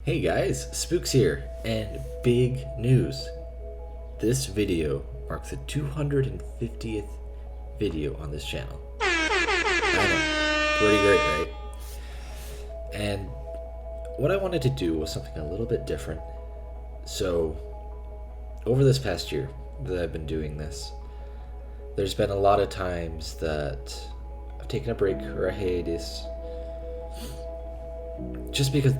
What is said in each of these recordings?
Hey guys, Spooks here, and big news. This video marks the 250th video on this channel. I know, pretty great, right? And what I wanted to do was something a little bit different. So, over this past year that I've been doing this, there's been a lot of times that I've taken a break or a hiatus just because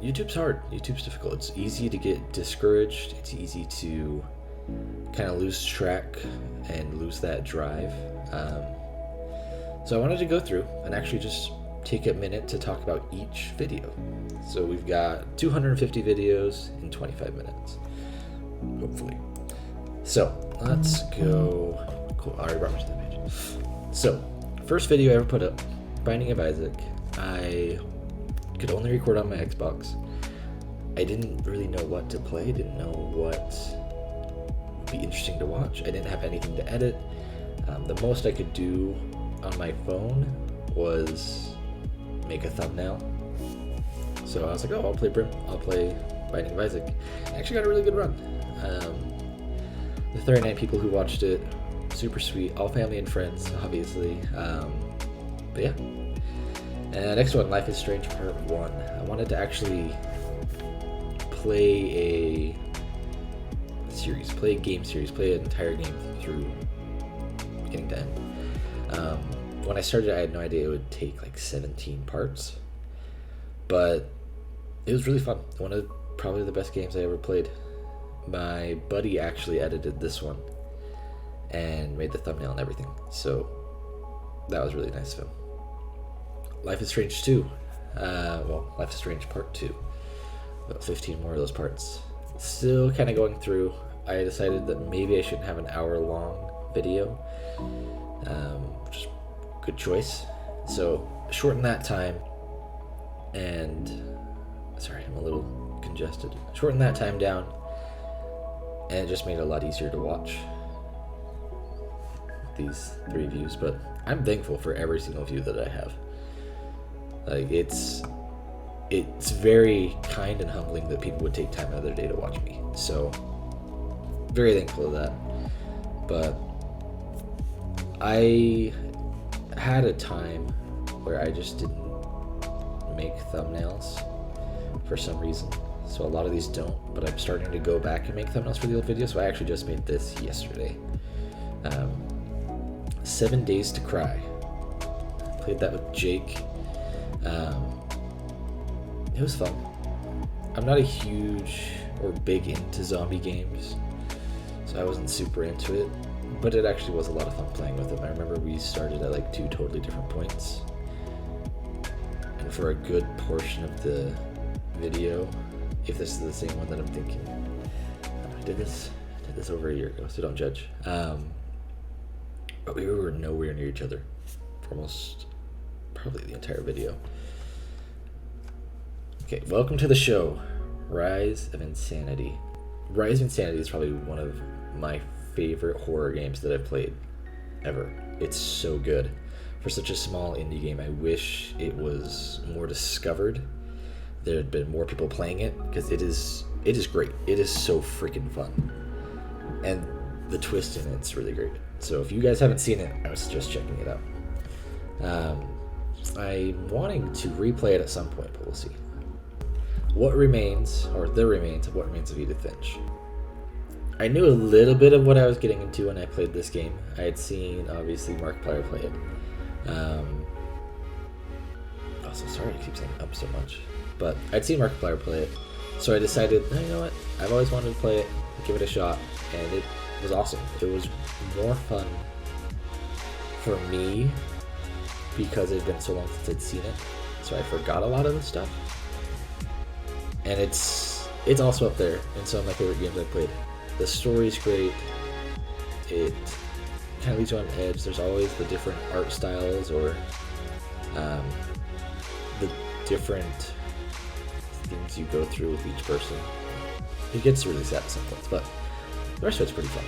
YouTube's hard. YouTube's difficult. It's easy to get discouraged. It's easy to kind of lose track and lose that drive. So I wanted to go through and actually just take a minute to talk about each video. So we've got 250 videos in 25 minutes, hopefully. So let's go. Cool, I already brought me to the page. So, first video I ever put up, Binding of Isaac. I could only record on my Xbox. I didn't really know what to play, didn't know what would be interesting to watch. I didn't have anything to edit. The most I could do on my phone was make a thumbnail. So I was like, oh, I'll play Binding of Isaac. I actually got a really good run. The 39 people who watched it, super sweet, all family and friends, obviously. But yeah. And next one, Life is Strange Part 1. I wanted to actually play a series, play a game series, play an entire game through beginning to end. When I started, I had no idea it would take like 17 parts, but it was really fun. One of probably the best games I ever played. My buddy actually edited this one and made the thumbnail and everything, so that was really nice of him. Life is Strange 2. Life is Strange Part 2. About 15 more of those parts. Still kind of going through. I decided that maybe I shouldn't have an hour-long video, which is a good choice. So, shorten that time, and... Sorry, I'm a little congested. Shorten that time down, and it just made it a lot easier to watch these 3 views, but I'm thankful for every single view that I have. Like, it's very kind and humbling that people would take time out of their day to watch me. So, very thankful of that. But I had a time where I just didn't make thumbnails for some reason. So a lot of these don't, but I'm starting to go back and make thumbnails for the old videos. So I actually just made this yesterday. 7 Days to Cry. Played that with Jake. It was fun. I'm not a huge or big into zombie games, so I wasn't super into it, but it actually was a lot of fun playing with them. I remember we started at like 2 totally different points, and for a good portion of the video, if this is the same one that I'm thinking, I did this over a year ago, so don't judge. But we were nowhere near each other for almost probably the entire video. Okay, welcome to the show, Rise of Insanity. Rise of Insanity is probably one of my favorite horror games that I've played ever. It's so good. For such a small indie game, I wish it was more discovered. There had been more people playing it, because it is great. It is so freaking fun. And the twist in it's really great. So if you guys haven't seen it, I was just checking it out. I'm wanting to replay it at some point, but we'll see. What Remains, or The Remains of What Remains of Edith Finch. I knew a little bit of what I was getting into when I played this game. I had seen, obviously, Markiplier play it. Also, sorry I keep saying up so much. But I'd seen Markiplier play it, so I decided, you know what, I've always wanted to play it, give it a shot, and it was awesome. It was more fun for me because it had been so long since I'd seen it, so I forgot a lot of the stuff. And it's also up there in some of my favorite games I've played. The story's great. It kind of leaves you on edge. There's always the different art styles, or the different things you go through with each person. It gets really sad at some points, but the rest of it's pretty fun.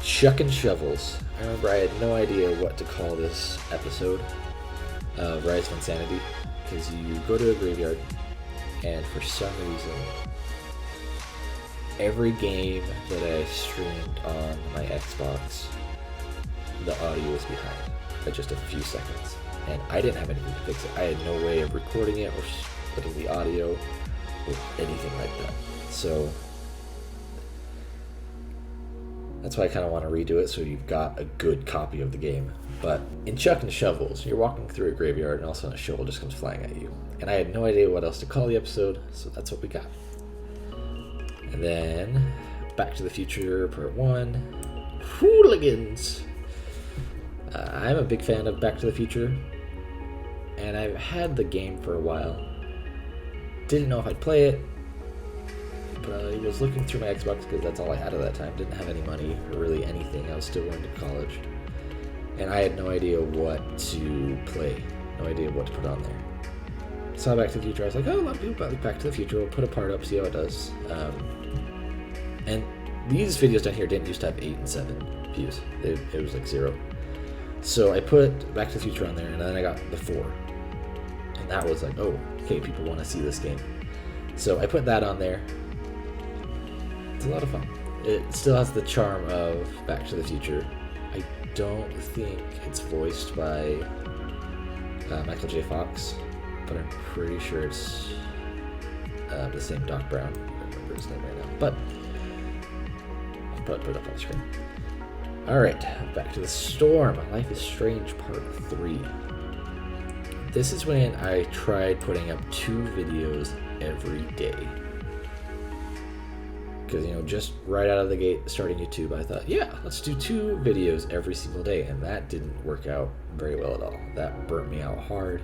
Chucking Shovels. I remember I had no idea what to call this episode of Rise of Insanity, because you go to a graveyard and for some reason, every game that I streamed on my Xbox, the audio was behind by just a few seconds. And I didn't have anything to fix it. I had no way of recording it or splitting the audio or anything like that. So that's why I kind of want to redo it so you've got a good copy of the game. But in Chuck and Shovels, you're walking through a graveyard and all of a sudden a shovel just comes flying at you. And I had no idea what else to call the episode, so that's what we got. And then Back to the Future Part 1, Hooligans. I'm a big fan of Back to the Future, and I've had the game for a while. Didn't know if I'd play it, but I was looking through my Xbox because that's all I had at that time. Didn't have any money or really anything. I was still going to college, and I had no idea what to play, no idea what to put on there. Saw Back to the Future. I was like, oh, a lot of people like Back to the Future. We'll put a part up, see how it does. And these videos down here didn't used to have 8 and 7 views. It was like 0. So I put Back to the Future on there, and then I got the 4. And that was like, oh, okay, people want to see this game. So I put that on there. It's a lot of fun. It still has the charm of Back to the Future. I don't think it's voiced by Michael J. Fox, but I'm pretty sure it's the same Doc Brown. I don't remember his name right now. But I'll probably put it up on the screen. Alright, Back to the Storm, Life is Strange Part 3. This is when I tried putting up 2 videos every day. Because, just right out of the gate, starting YouTube, I thought, yeah, let's do 2 videos every single day. And that didn't work out very well at all. That burnt me out hard.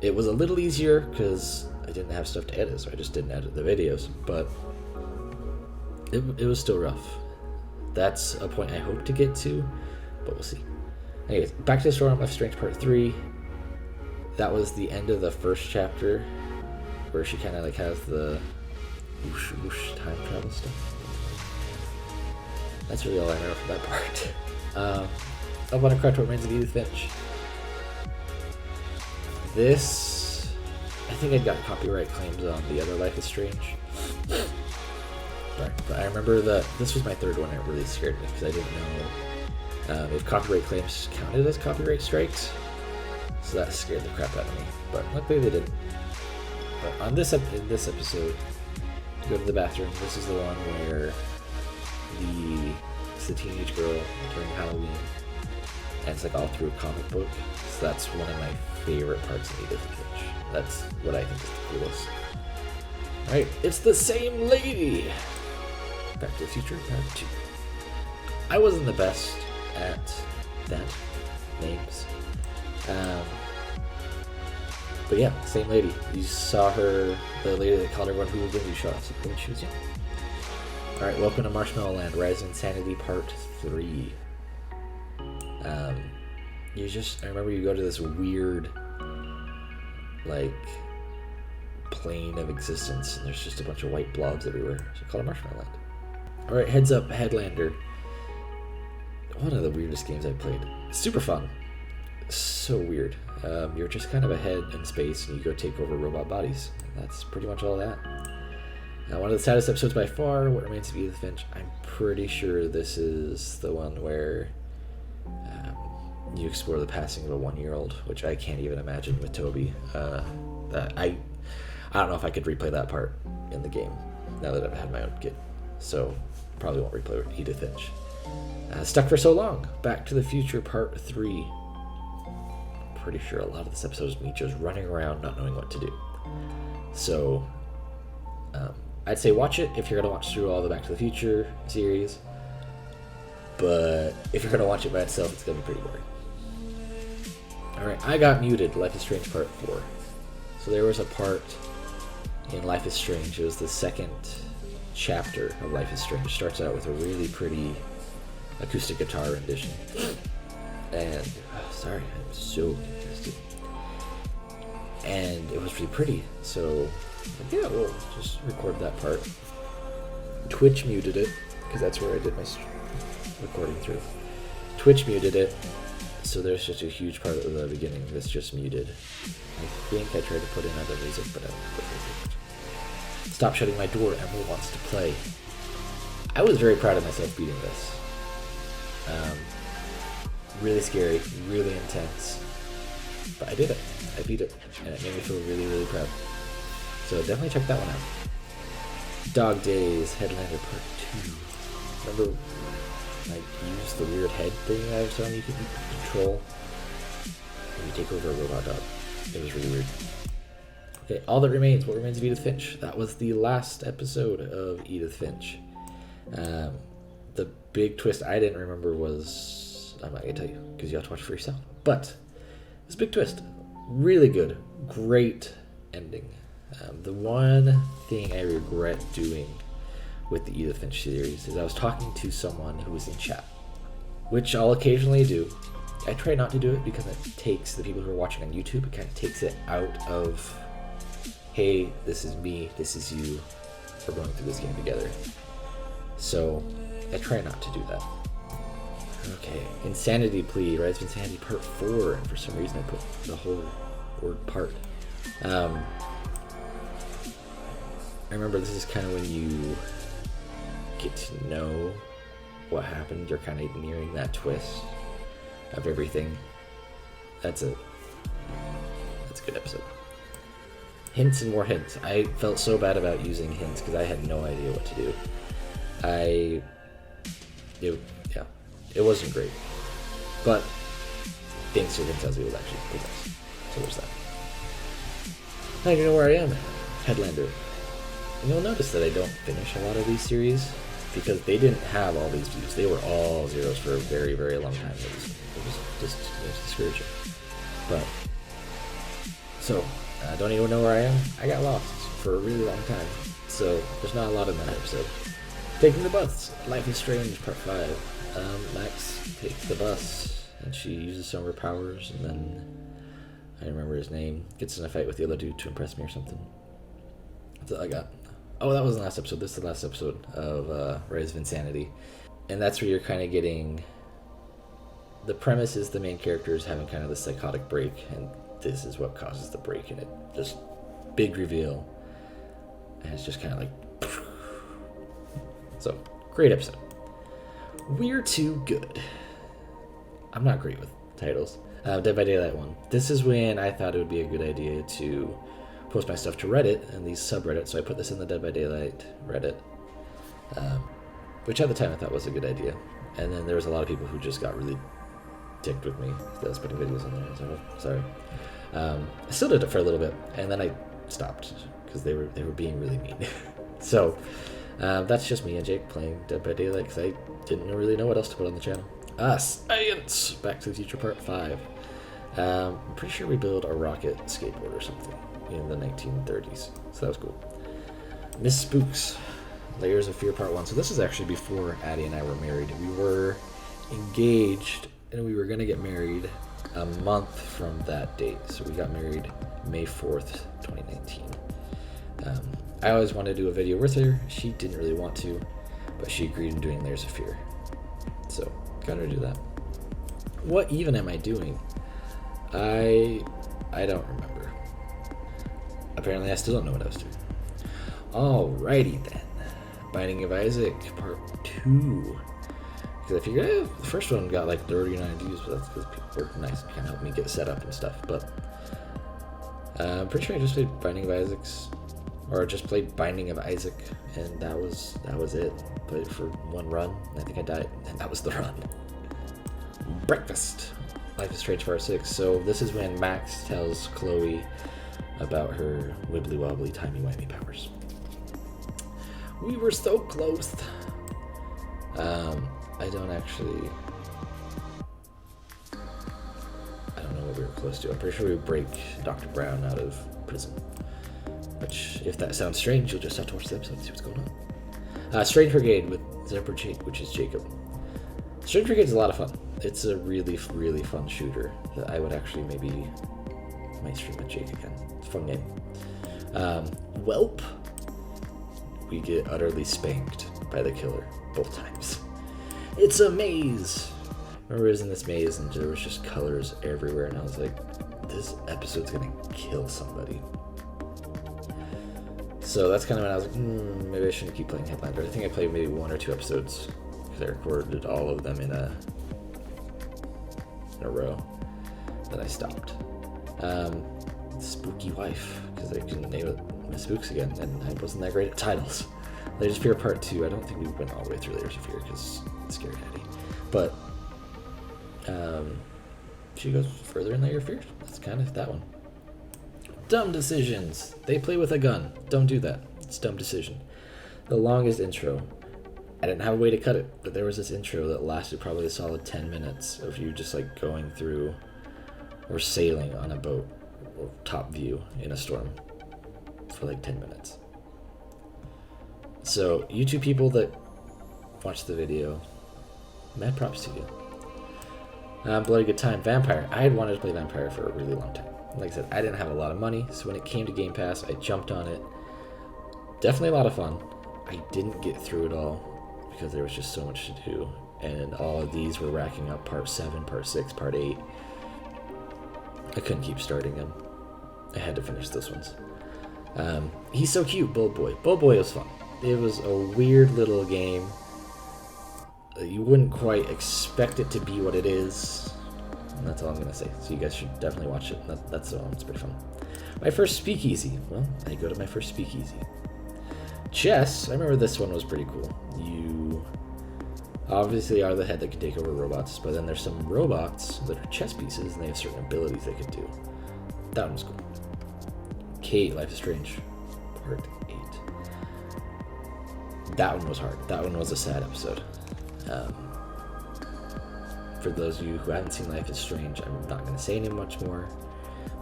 It was a little easier because I didn't have stuff to edit, so I just didn't edit the videos. But it was still rough. That's a point I hope to get to, but we'll see. Anyways, Back to the Storm, Life is Strange Part 3. That was the end of the first chapter, where she kind of like has the whoosh whoosh time travel stuff. That's really all I know from that part. Up on a Craft What Remains of Edith Finch. This, I think I'd got copyright claims on the other Life is Strange. Right, but I remember that this was my 3rd one. It really scared me because I didn't know if copyright claims counted as copyright strikes. So that scared the crap out of me. But luckily they didn't. But in this episode, to go to the bathroom, this is the one where it's the teenage girl during Halloween, and it's like all through a comic book. So that's one of my favorite parts of Edith Finch. That's what I think is the coolest. Alright, it's the same lady! Back to the Future Part 2. I wasn't the best at that, names. But yeah, same lady. You saw her, the lady that called everyone hooligans, you shot when she was young. Alright, welcome to Marshmallow Land, Rise of Insanity Part 3. I remember you go to this weird, plane of existence, and there's just a bunch of white blobs everywhere. So call it Marshmallow Land. Alright, Heads Up, Headlander. One of the weirdest games I've played. Super fun. So weird. You're just kind of a head in space, and you go take over robot bodies. That's pretty much all that. Now, one of the saddest episodes by far, What Remains of Edith Finch. I'm pretty sure this is the one where you explore the passing of a 1-year-old, which I can't even imagine with Toby. That I don't know if I could replay that part in the game now that I've had my own kid. So probably won't replay Edith Finch. Stuck for So Long, Back to the Future Part 3. Pretty sure a lot of this episode is me just running around not knowing what to do. So I'd say watch it if you're going to watch through all the Back to the Future series. But if you're going to watch it by itself, it's going to be pretty boring. Alright, I Got Muted, Life is Strange Part 4. So there was a part in Life is Strange. It was the second chapter of Life is Strange. It starts out with a really pretty acoustic guitar rendition. And, sorry, I'm so congested. And it was really pretty. So, yeah, we'll just record that part. Twitch muted it, because that's where I did my recording through. Twitch muted it. So there's just a huge part of the beginning that's just muted. I think I tried to put in other music, but I don't. Stop shutting my door. Emerald wants to play. I was very proud of myself beating this. Really scary, really intense. But I did it. I beat it. And it made me feel really, really proud. So definitely check that one out. Dog Days, Headlander Part 2. Remember, like, use the weird head thing I was telling you could control when you take over a robot dog. It was really weird. Okay, All That Remains. What Remains of Edith Finch? That was the last episode of Edith Finch. The big twist I didn't remember was... I'm not going to tell you, because you have to watch it for yourself. But, this big twist. Really good. Great ending. The one thing I regret doing with the Edith Finch series is I was talking to someone who was in chat, which I'll occasionally do. I try not to do it because it takes the people who are watching on YouTube, it kind of takes it out of, hey, this is me, this is you, we're going through this game together. So I try not to do that. Okay, Insanity Plea, Rise of Insanity Part 4, and for some reason I put the whole word part. I remember this is kind of when you get to know what happened. You're kind of nearing that twist of everything. That's a good episode. Hints and more hints. I felt so bad about using hints because I had no idea what to do. It wasn't great. But thanks to Vincenzo, it was actually pretty nice. So there's that. Now you know where I am. Headlander. And you'll notice that I don't finish a lot of these series because they didn't have all these views. They were all zeros for a very, very long time. It was discouraging. But, so, I don't even know where I am. I got lost for a really long time. So, there's not a lot in that episode. Taking the bus. Life is Strange, Part 5. Max takes the bus, and she uses some of her powers, and then, I don't remember his name, gets in a fight with the other dude to impress me or something. That's all I got. Oh, that was the last episode. This is the last episode of Rise of Insanity. And that's where you're kind of getting... The premise is the main character is having kind of the psychotic break, and this is what causes the break, and it just... Big reveal. And it's just kind of like... So, great episode. We're Too Good. I'm not great with titles. Dead by Daylight 1. This is when I thought it would be a good idea to post my stuff to Reddit and these subreddits, so I put this in the Dead by Daylight Reddit, which at the time I thought was a good idea. And then there was a lot of people who just got really dicked with me that I was putting videos on there, so sorry. I still did it for a little bit, and then I stopped because they were being really mean. So that's just me and Jake playing Dead by Daylight because I didn't really know what else to put on the channel. Science! Back to the Future Part 5. I'm pretty sure we built a rocket skateboard or something in the 1930s, so that was cool. Miss Spooks, Layers of Fear Part 1. So this is actually before Addie and I were married. We were engaged and we were going to get married a month from that date. So we got married May 4th, 2019. I always wanted to do a video with her. She didn't really want to, but she agreed in doing Layers of Fear. So, got her to do that. What even am I doing? I don't remember. Apparently I still don't know what I was doing. Alrighty then. Binding of Isaac, Part 2. Because I figured, the first one got like 39 views, but that's because people were nice and kind of helped me get set up and stuff. But I'm pretty sure I just played Binding of Isaac's, or just played Binding of Isaac, and that was it. Played it for one run, and I think I died, and that was the run. Breakfast. Life is Strange Part 6. So this is when Max tells Chloe about her wibbly wobbly timey wimey powers. We were so close. I don't know what we were close to. I'm pretty sure we would break Dr. Brown out of prison. Which, if that sounds strange, you'll just have to watch the episode and see what's going on. Strange Brigade with Zebra Jake, which is Jacob. Strange Brigade is a lot of fun. It's a really, really fun shooter that I would actually might stream with Jake again. It's a fun game. Welp. We get utterly spanked by the killer both times. It's a maze. I remember I was in this maze and there was just colors everywhere, and I was like, this episode's gonna kill somebody. So that's kind of when I was like, maybe I shouldn't keep playing Headlander. I think I played maybe 1 or 2 episodes because I recorded all of them in a row. Then I stopped. Spooky Wife, because I couldn't name it my Spooks again, and I wasn't that great at titles. Layers of Fear Part 2, I don't think we went all the way through Layers of Fear because it's Scary Daddy. But she goes further in Layers of Fear. That's kind of that one. Dumb decisions. They play with a gun. Don't do that. It's a dumb decision. The longest intro. I didn't have a way to cut it, but there was this intro that lasted probably a solid 10 minutes of you just like going through or sailing on a boat or top view in a storm for like 10 minutes. So you two people that watched the video, mad props to you. Bloody good time. Vampire. I had wanted to play Vampire for a really long time. Like I said, I didn't have a lot of money, so when it came to Game Pass, I jumped on it. Definitely a lot of fun. I didn't get through it all because there was just so much to do, and all of these were racking up part 7, part 6, part 8. I couldn't keep starting them. I had to finish those ones. He's so cute, Bull Boy. Bull Boy was fun. It was a weird little game. You wouldn't quite expect it to be what it is. And that's all I'm going to say. So you guys should definitely watch it. That's the one. It's pretty fun. My first speakeasy. Well, I go to my first speakeasy. Chess. I remember this one was pretty cool. You obviously are the head that can take over robots, but then there's some robots that are chess pieces, and they have certain abilities they could do. That one was cool. Kate, Life is Strange, Part 8. That one was hard. That one was a sad episode. For those of you who haven't seen Life is Strange, I'm not going to say any much more,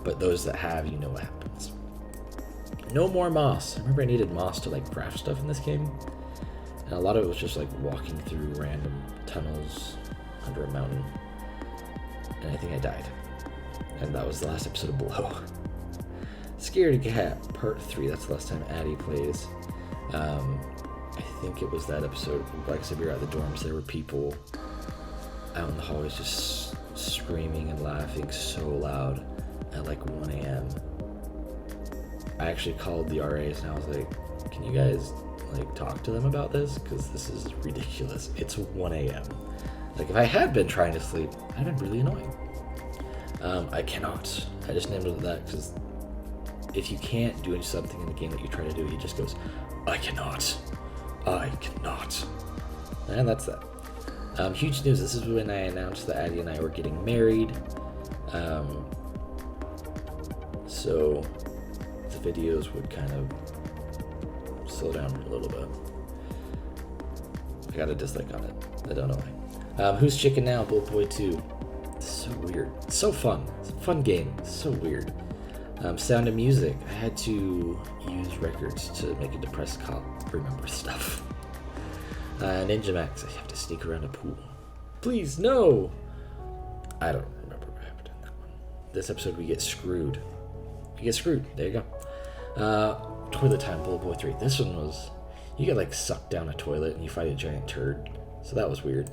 but those that have, you know what happens. No more moss. I remember I needed moss to like craft stuff in this game, and a lot of it was just like walking through random tunnels under a mountain, and I think I died. And that was the last episode of Below. Scared Cat, Part 3. That's the last time Addie plays. I think it was that episode. Like I said, we were at the dorms. There were people out in the hallways just screaming and laughing so loud at like 1 a.m. I actually called the RAs and I was like, can you guys like talk to them about this? Because this is ridiculous. It's 1 a.m. Like if I had been trying to sleep, I'd been really annoying. I cannot. I just named it that because if you can't do something in the game that you try to do, he just goes, I cannot. I cannot. And that's that. Huge news. This is when I announced that Addie and I were getting married. So the videos would kind of slow down a little bit. I got a dislike on it. I don't know why. Who's Chicken Now? Bull Boy 2. It's so weird. It's so fun. It's a fun game. It's so weird. Sound of Music. I had to use records to make a depressed cop remember stuff. Ninja Max. I have to sneak around a pool. Please, no! I don't remember what happened in that one. This episode, we get screwed. You get screwed. There you go. Toilet Time, Bull Boy 3. This one was... You get, like, sucked down a toilet and you fight a giant turd. So that was weird.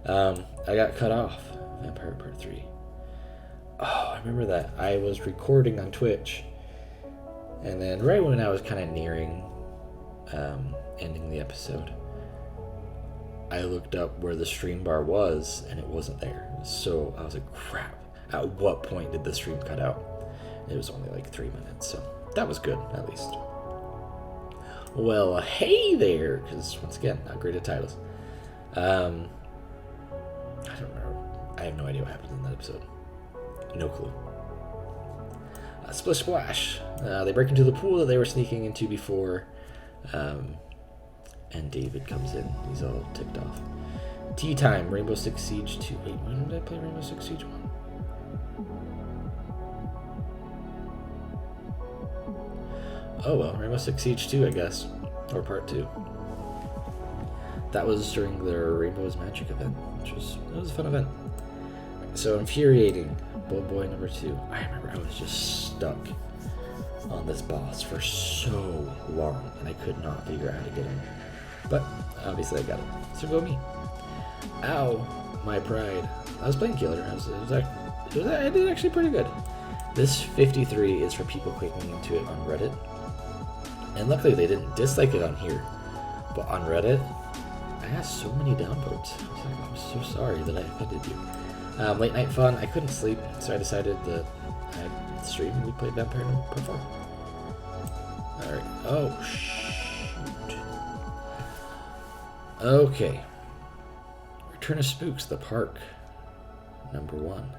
I got cut off. Vampire Part 3. Oh, I remember that. I was recording on Twitch. And then right when I was kind of nearing ending the episode, I looked up where the stream bar was, and it wasn't there. So I was like, crap. At what point did the stream cut out? It was only like 3 minutes, so that was good, at least. Well, hey there, because once again, not great at titles. I don't remember. I have no idea what happened in that episode. No clue. Splish Splash. They break into the pool that they were sneaking into before, and David comes in. He's all ticked off. Tea Time, Rainbow Six Siege 2. Wait, when did I play Rainbow Six Siege 1? Oh well, Rainbow Six Siege 2, I guess. Or Part 2. That was during their Rainbow's Magic event, which was a fun event. So Infuriating, Bull Boy number 2. I remember I was just stuck on this boss for so long, and I could not figure out how to get him. But obviously I got it. So go me. Ow, my pride. I was playing Killer. I did actually pretty good. This 53 is for people clicking into it on Reddit. And luckily they didn't dislike it on here. But on Reddit, I got so many downvotes. I was like, I'm so sorry that I offended you. Late night fun, I couldn't sleep, so I decided that I'd stream and we played Vampire Number 4. Alright, oh shoot. Okay. Return of Spooks, the park. Number 1.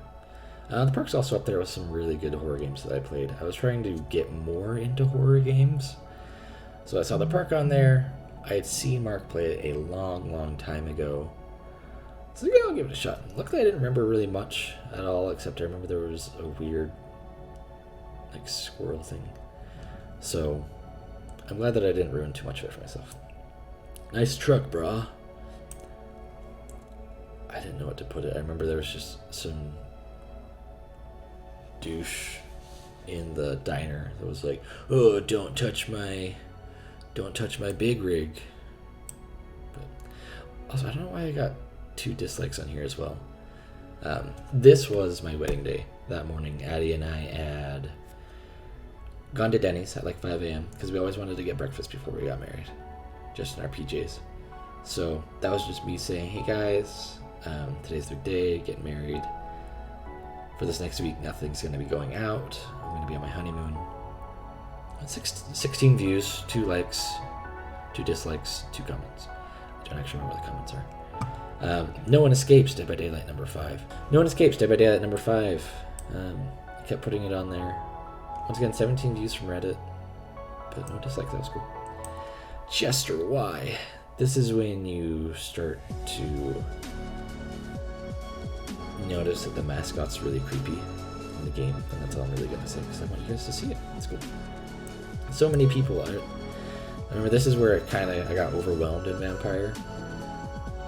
The park's also up there with some really good horror games that I played. I was trying to get more into horror games. So I saw the park on there. I had seen Mark play it a long time ago. So yeah, I'll give it a shot. Luckily I didn't remember really much at all, except I remember there was a weird like squirrel thing. So I'm glad that I didn't ruin too much of it for myself. Nice truck, brah. I didn't know what to put it. I remember there was just some douche in the diner that was like, oh, don't touch my big rig. But also, I don't know why I got 2 dislikes on here as well. This was my wedding day. That morning, Addie and I had gone to Denny's at like 5 a.m. because we always wanted to get breakfast before we got married, just in our PJs. So that was just me saying, hey guys, today's their day, getting married. For this next week, nothing's going to be going out. I'm going to be on my honeymoon. 16 views, 2 likes, 2 dislikes, 2 comments. I don't actually remember what the comments are. No One Escapes, Dead by Daylight number 5. No One Escapes, Dead by Daylight number 5. I kept putting it on there. Once again, 17 views from Reddit, but no dislikes. That was cool. Chester, why? This is when you start to notice that the mascot's really creepy in the game, and that's all I'm really gonna say because I want you guys to see it. It's cool. So many people. I remember this is where I got overwhelmed in Vampire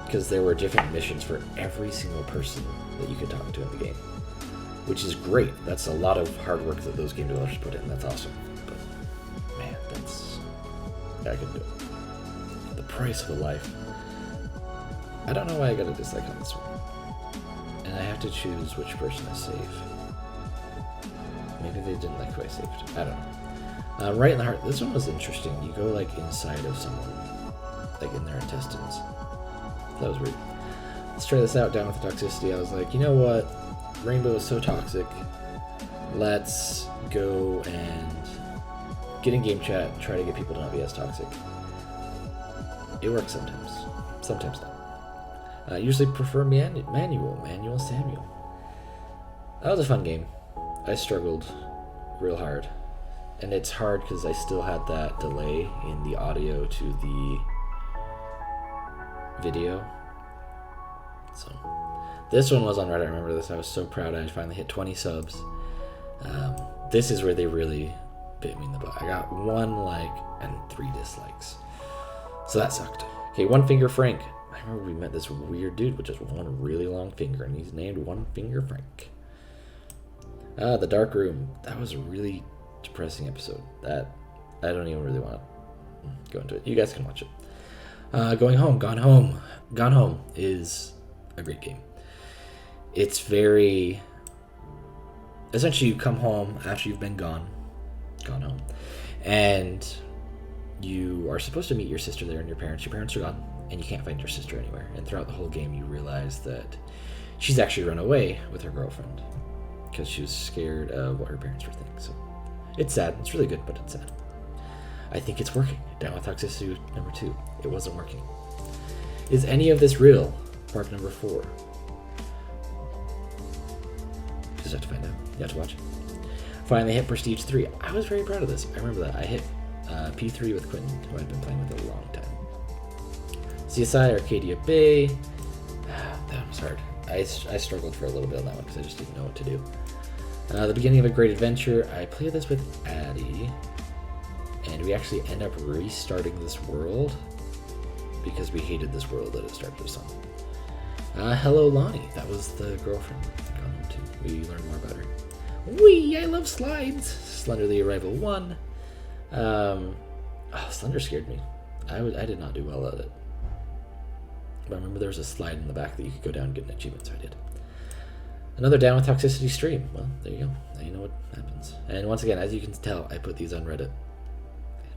because there were different missions for every single person that you could talk to in the game, which is great. That's a lot of hard work that those game developers put in. That's awesome. But man, I couldn't do it. The price of a life. I don't know why I got a dislike on this one. And I have to choose which person I save. Maybe they didn't like who I saved. I don't know. Right in the heart. This one was interesting. You go like inside of someone, like in their intestines. That was weird. Let's try this out. Down with the toxicity. I was like, you know what? Rainbow is so toxic. Let's go and get in game chat and try to get people to not be as toxic. It works sometimes. Sometimes not. I usually prefer Manuel Samuel. That was a fun game. I struggled real hard. And it's hard because I still had that delay in the audio to the video. So, this one was on Reddit. I remember this. I was so proud. I finally hit 20 subs. This is where they really bit me in the butt. I got 1 like and 3 dislikes. So that sucked. Okay, One Finger Frank. I remember we met this weird dude with just 1 really long finger, and he's named One Finger Frank. The Dark Room. That was a really depressing episode. That I don't even really want to go into it. You guys can watch it. Going Home. Gone Home. Gone Home is a great game. It's very... Essentially, you come home after you've been gone home, and you are supposed to meet your sister there and your parents. Your parents are gone, and you can't find your sister anywhere. And throughout the whole game, you realize that she's actually run away with her girlfriend because she was scared of what her parents were thinking. So it's sad. It's really good, but it's sad. I think it's working. Down with Toxicity number 2. It wasn't working. Is any of this real? Park number 4. You just have to find out. You have to watch it. Finally hit Prestige 3. I was very proud of this. I remember that. I hit P3 with Quentin, who I've been playing with a long time. CSI Arcadia Bay. That was hard. I struggled for a little bit on that one because I just didn't know what to do. The Beginning of a Great Adventure. I played this with Addie, and we actually end up restarting this world because we hated this world that it started us on. Hello Lonnie. That was the girlfriend. Gone Home 2. We learned more about her. Wee! I love slides. Slender the Arrival 1. Slender scared me. I did not do well at it. But I remember there was a slide in the back that you could go down and get an achievement, so I did. Another Down with Toxicity stream. Well, there you go. Now you know what happens. And once again, as you can tell, I put these on Reddit.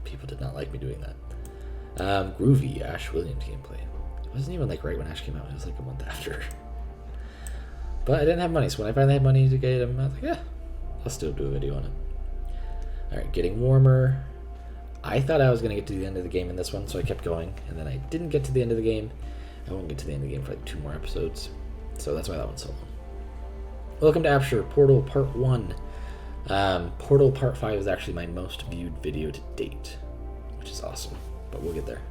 people did not like me doing that. Groovy, Ash Williams gameplay. It wasn't even like right when Ash came out. It was like a month after. But I didn't have money, so when I finally had money to get him, I was like, yeah, I'll still do a video on it. Alright, getting warmer. I thought I was going to get to the end of the game in this one, so I kept going, and then I didn't get to the end of the game. I won't get to the end of the game for like 2 more episodes, so that's why that one's so long. Welcome to Aperture Portal Part 1. Portal Part 5 is actually my most viewed video to date, which is awesome, but we'll get there.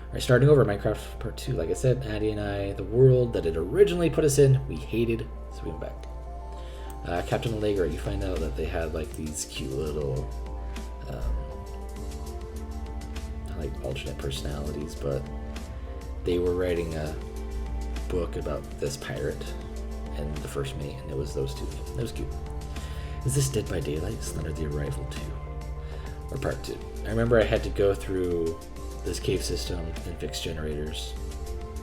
Alright, starting over, Minecraft Part 2. Like I said, Addie and I, the world that it originally put us in, we hated, so we went back. Captain Allegra, you find out that they had like these cute little like alternate personalities, but they were writing a book about this pirate and the first mate, and it was those two. It was cute. Is this Dead by Daylight? Slender the Arrival 2 or Part 2? I remember I had to go through this cave system and fix generators,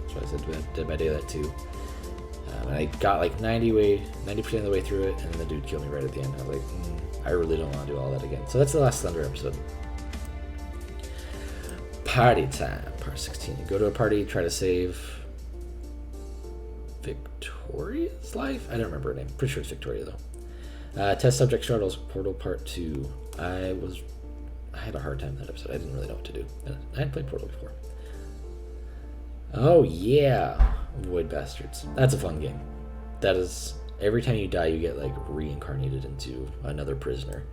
so I said Dead by Daylight 2. And I got like 90% of the way through it, and then the dude killed me right at the end. I was like, I really don't want to do all that again. So that's the last Slender episode. Party time, part 16. You go to a party, try to save Victoria's life? I don't remember her name. Pretty sure it's Victoria though. Test subject struggles, Portal Part 2. I had a hard time that episode. I didn't really know what to do. I hadn't played Portal before. Oh yeah, Void Bastards. That's a fun game. That is, every time you die, you get like reincarnated into another prisoner.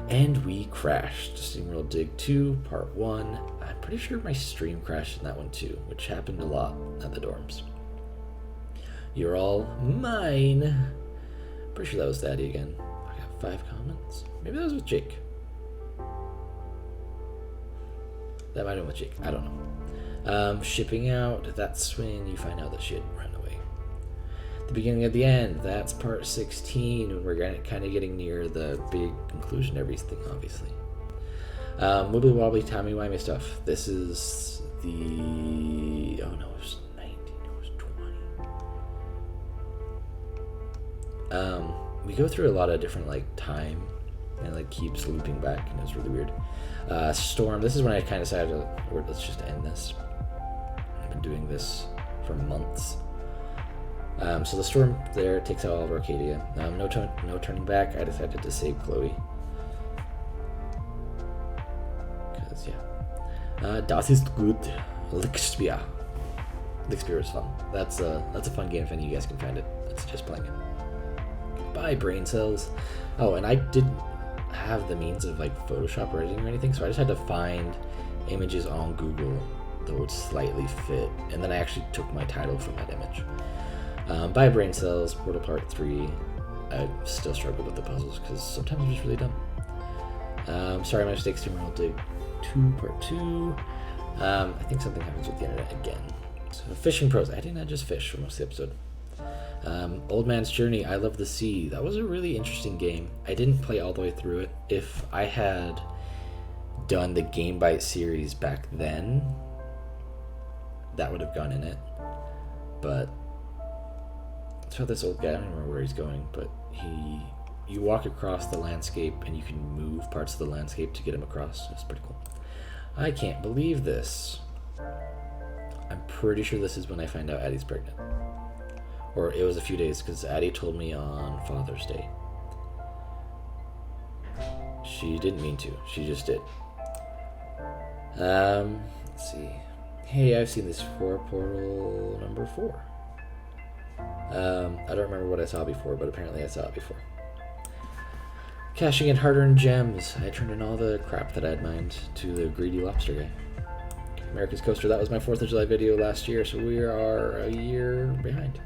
And we crashed. SteamWorld Dig 2, Part 1. I'm pretty sure my stream crashed in that one too, which happened a lot at the dorms. You're all mine. Pretty sure that was Daddy again. I got 5 comments. Maybe that was with Jake. That might have been with Jake. I don't know. Shipping out. That's when you find out that she had run away. The beginning of the end. That's part 16, when we're kind of getting near the big conclusion of everything, obviously. Wibbly wobbly, timey wimey stuff. This is the... Oh no, it was 19, it was 20. We go through a lot of different like time, and like keeps looping back, and it's really weird. Storm. This is when I kind of decided to, let's just end this. I've been doing this for months. So the storm there takes out all of Arcadia. No turning back. I decided to save Chloe. Because, yeah. Das ist gut. Lickspier. Lickspier is fun. That's a fun game if any of you guys can find it. It's just playing it. Bye, brain cells. Oh, and I didn't have the means of like Photoshop or editing or anything, so I just had to find images on Google that would slightly fit, and then I actually took my title from that image. By brain cells, Portal Part 3. I still struggle with the puzzles because sometimes they're just really dumb. Sorry, my mistakes. SteamWorld Dig 2 Part 2. I think something happens with the internet again. So Fishing Pros. I did not just fish for most of the episode. Old Man's Journey. I Love the Sea. That was a really interesting game. I didn't play all the way through it. If I had done the Game Bite series back then, that would have gone in it. But so this old guy, I don't remember where he's going, but you walk across the landscape and you can move parts of the landscape to get him across. It's pretty cool. I can't believe this. I'm pretty sure this is when I find out Addie's pregnant. Or it was a few days, because Addie told me on Father's Day. She didn't mean to. She just did. Let's see. Hey, I've seen this before. Portal number 4. I don't remember what I saw before, but apparently I saw it before. Cashing in hard-earned gems. I turned in all the crap that I had mined to the greedy lobster guy. America's Coaster. That was my 4th of July video last year, so we are a year behind.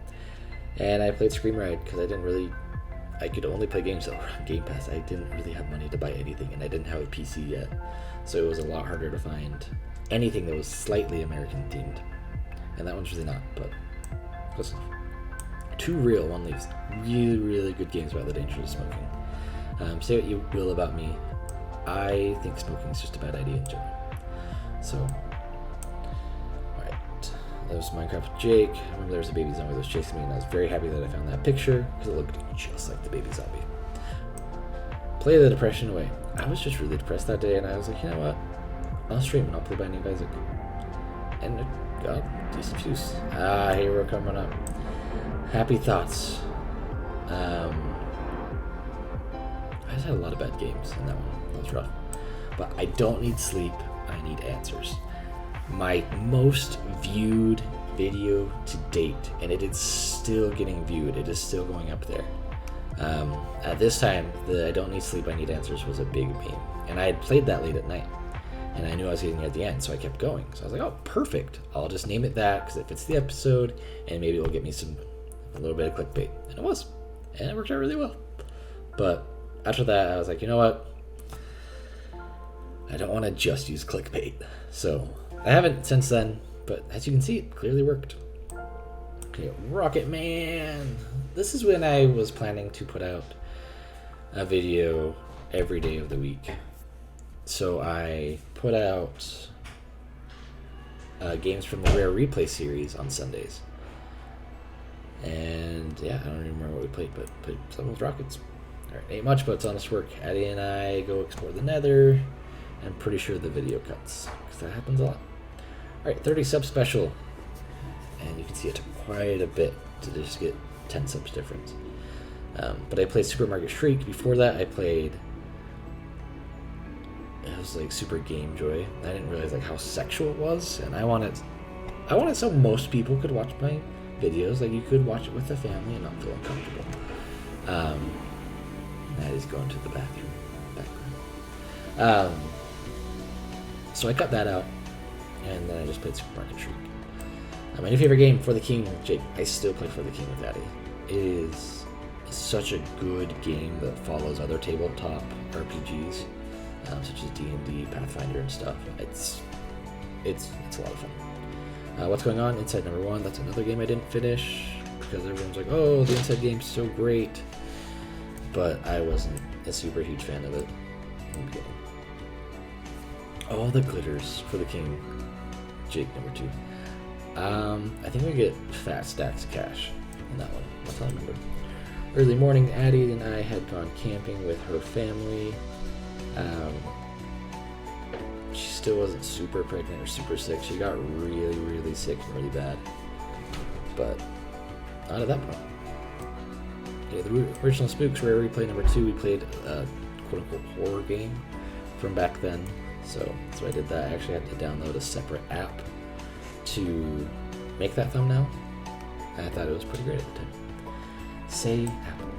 And I played Scream Ride because I could only play games that were on Game Pass. I didn't really have money to buy anything, and I didn't have a PC yet. So it was a lot harder to find anything that was slightly American themed. And that one's really not, but close enough. 2 Real, 1 Leaves. Really, really good games about the dangers of smoking. Say what you will about me. I think smoking is just a bad idea in general. So, alright. That was Minecraft with Jake. I remember there was a baby zombie that was chasing me, and I was very happy that I found that picture because it looked just like the baby zombie. Play the depression away. I was just really depressed that day, and I was like, you know what? I'll stream and I'll play Binding of Isaac. And decent juice. Hero coming up. Happy thoughts. I just had a lot of bad games in that one. That was rough. But I don't need sleep. I need answers. My most viewed video to date, and it is still getting viewed. It is still going up there. At this time, the I don't need sleep, I need answers was a big meme. And I had played that late at night. And I knew I was getting at the end, so I kept going. So I was like, oh, perfect. I'll just name it that because it fits the episode, and maybe it'll get me a little bit of clickbait. And it was. And it worked out really well. But after that, I was like, you know what? I don't want to just use clickbait. So I haven't since then, but as you can see, it clearly worked. Okay, Rocket Man. This is when I was planning to put out a video every day of the week. So I put out games from the Rare Replay series on Sundays. And yeah, I don't even remember what we played, but played something with rockets. Alright, ain't much, but it's honest work. Addie and I go explore the Nether. I'm pretty sure the video cuts, because that happens a lot. Alright, 30 sub special. And you can see it took quite a bit to just get 10 subs difference. But I played Supermarket Shriek. Before that, I played... It was like Super Game Joy. I didn't realize like how sexual it was, and I wanted so most people could watch my videos. Like you could watch it with the family and not feel uncomfortable. Maddie's going to the bathroom. So I cut that out, and then I just played Supermarket Shriek. My new favorite game, For the King with Jake. I still play For the King with Addie. It is such a good game that follows other tabletop RPGs. Such as D&D, Pathfinder, and stuff. It's a lot of fun. What's going on? Inside number 1. That's another game I didn't finish because everyone's like, "Oh, the Inside game's so great," but I wasn't a super huge fan of it in the beginning. All the glitters for the King, Jake number 2. I think we get fat stacks of cash in that one. That's all I remember. Early morning, Addie and I had gone camping with her family. She still wasn't super pregnant or super sick. She got really, really sick and really bad. But not at that point. Okay, the original Spooks Rare Replay number 2, we played a quote-unquote horror game from back then. So I did that. I actually had to download a separate app to make that thumbnail. I thought it was pretty great at the time. Say Apple.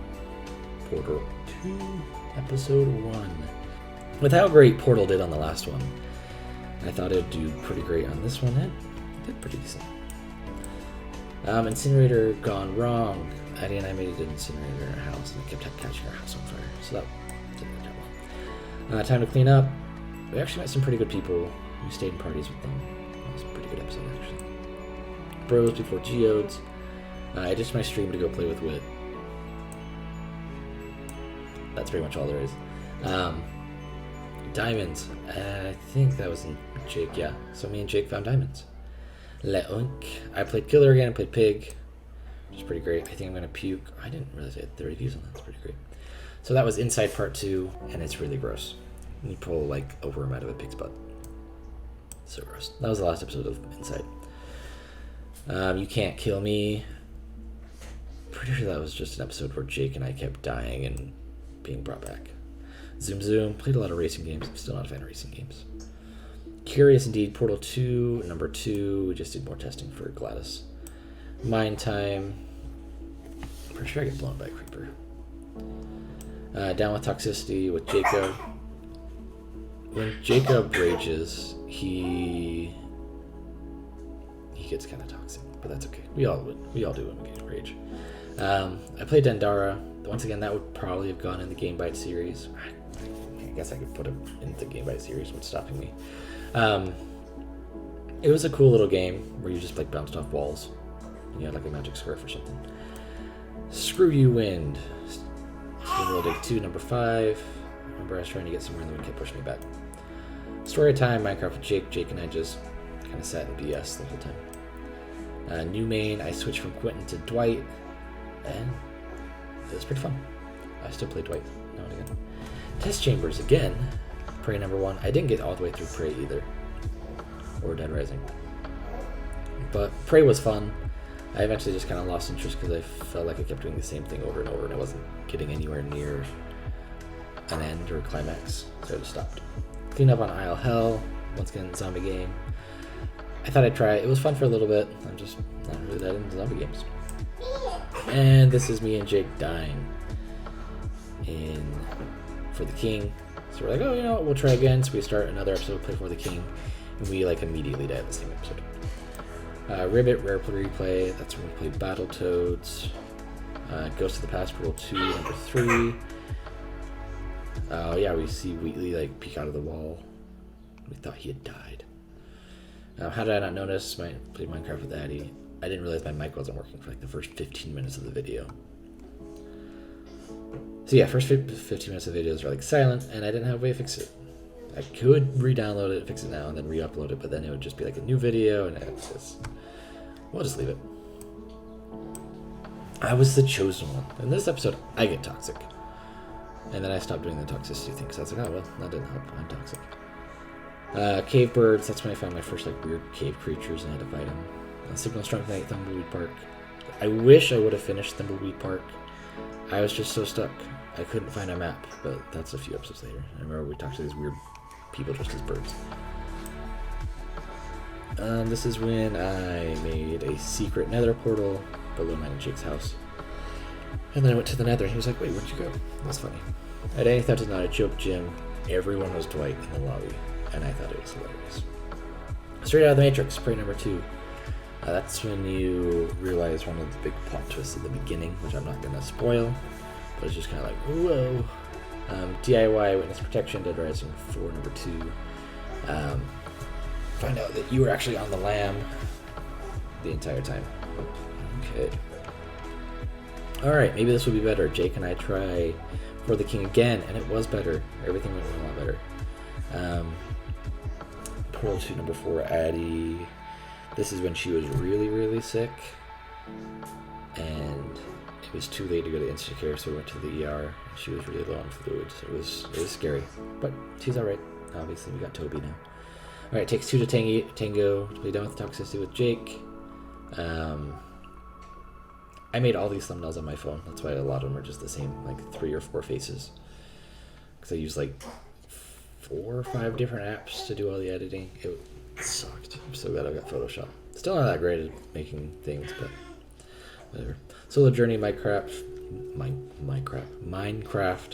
Portal 2, Episode 1. With how great Portal did on the last one, I thought it would do pretty great on this one. It did pretty decent. Incinerator gone wrong. Addie and I made an incinerator in our house, and it kept catching our house on fire. So that didn't work out well. Time to clean up. We actually met some pretty good people. We stayed in parties with them. It was a pretty good episode, actually. Bros before geodes. I ditched my stream to go play with Wit. That's pretty much all there is. Diamonds. I think that was in Jake, yeah. So me and Jake found diamonds. Leunk. I played Killer again, I played Pig, which is pretty great. I think I'm going to puke. I didn't realize I had 30 views on that. That's pretty great. So that was Inside Part 2, and it's really gross. You pull like a worm out of a pig's butt. So gross. That was the last episode of Inside. You Can't Kill Me. Pretty sure that was just an episode where Jake and I kept dying and being brought back. Zoom Zoom. Played a lot of racing games. I'm still not a fan of racing games. Curious Indeed. Portal 2, number 2. We just did more testing for Gladys. Mind Time. Pretty sure I get blown by a creeper. Down with Toxicity with Jacob. When Jacob rages, he gets kind of toxic, but that's okay. We all do when we get rage. I played Dandara. Once again, that would probably have gone in the Game Bite series. I guess I could put it in the Game Bite series. What's stopping me? It was a cool little game where you just like bounced off walls and you had like a magic scarf or something. Screw You Wind. Steamroll Dig 2, number 5. I remember I was trying to get somewhere and the wind kept pushing me back. Story time, Minecraft with Jake. Jake and I just kind of sat in BS the whole time. New main, I switched from Quentin to Dwight, and it was pretty fun. I still play Dwight now and again. Test Chambers again. Prey number 1. I didn't get all the way through Prey either. or Dead Rising. But Prey was fun. I eventually just kind of lost interest because I felt like I kept doing the same thing over and over and I wasn't getting anywhere near an end or climax, so I just stopped. Clean up on Isle Hell, once again, zombie game. I thought I'd try it. It was fun for a little bit. I'm just not really that into zombie games. And this is me and Jake dying for the King. So we're like, oh, you know what, we'll try again. So we start another episode of Play for the King, and we like immediately die at the same episode. Ribbit, Rare Replay, that's when we played Battletoads. Ghost of the Past World 2, number 3. Oh yeah, we see Wheatley like peek out of the wall. We thought he had died. How did I not notice? I played Minecraft with Addy. I didn't realize my mic wasn't working for like the first 15 minutes of the video. So yeah, first 15 minutes of the videos are like silent, and I didn't have a way to fix it. I could re-download it, fix it now, and then re-upload it, but then it would just be like a new video, and it's just, we'll just leave it. I was the chosen one. In this episode, I get toxic. And then I stopped doing the toxicity thing, because I was like, oh well, that didn't help, I'm toxic. Cave birds, that's when I found my first like weird cave creatures and I had to fight them. Signal Strike Night, Thimbleweed Park. I wish I would have finished Thimbleweed Park. I was just so stuck. I couldn't find a map, but that's a few episodes later. I remember we talked to these weird people dressed as birds. This is when I made a secret nether portal below mine and Jake's house. And then I went to the nether and he was like, wait, where'd you go? That's funny. At any thought is not a joke, Jim. Everyone was Dwight in the lobby, and I thought it was hilarious. Straight out of the Matrix, Prey number 2. That's when you realize one of the big plot twists at the beginning, which I'm not going to spoil, but it's just kind of like, whoa. DIY, Witness Protection, Dead Rising 4, number 2. Find out that you were actually on the lam the entire time. Okay. Alright, maybe this will be better. Jake and I try For the King again, and it was better. Everything went a lot better. Portal 2, number 4, Addie. This is when she was really, really sick, and it was too late to go to instant care, so we went to the ER, and she was really low on fluids. It was scary, but she's alright. Obviously, we got Toby now. Alright, takes 2 to Tango to play Done with Toxicity with Jake. I made all these thumbnails on my phone. That's why a lot of them are just the same, like 3 or 4 faces. Because I use like 4 or 5 different apps to do all the editing. It sucked. I'm so glad I got Photoshop. Still not that great at making things, but whatever. Solo Journey, Minecraft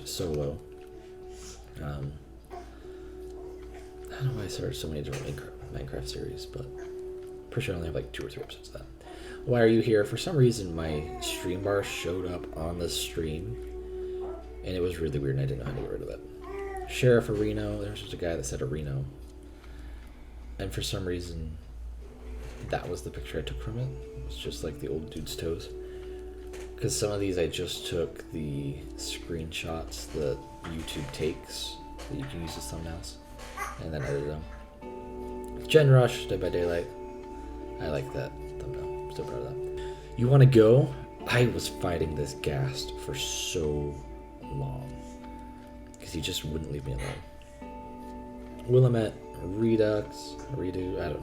Solo. I don't know why I started so many different Minecraft series, but pretty sure I only have like 2 or 3 episodes of that. Why are you here? For some reason, my stream bar showed up on the stream, and it was really weird, and I didn't know how to get rid of it. Sheriff of Reno. There was just a guy that said Reno, and for some reason, that was the picture I took from it. It was just like the old dude's toes. Because some of these I just took the screenshots that YouTube takes that you can use as thumbnails, and then edited them. Gen Rush, Dead by Daylight. I like that thumbnail. I'm still proud of that. You want to go? I was fighting this ghast for so long because he just wouldn't leave me alone. Willamette, Redux, Redo, I don't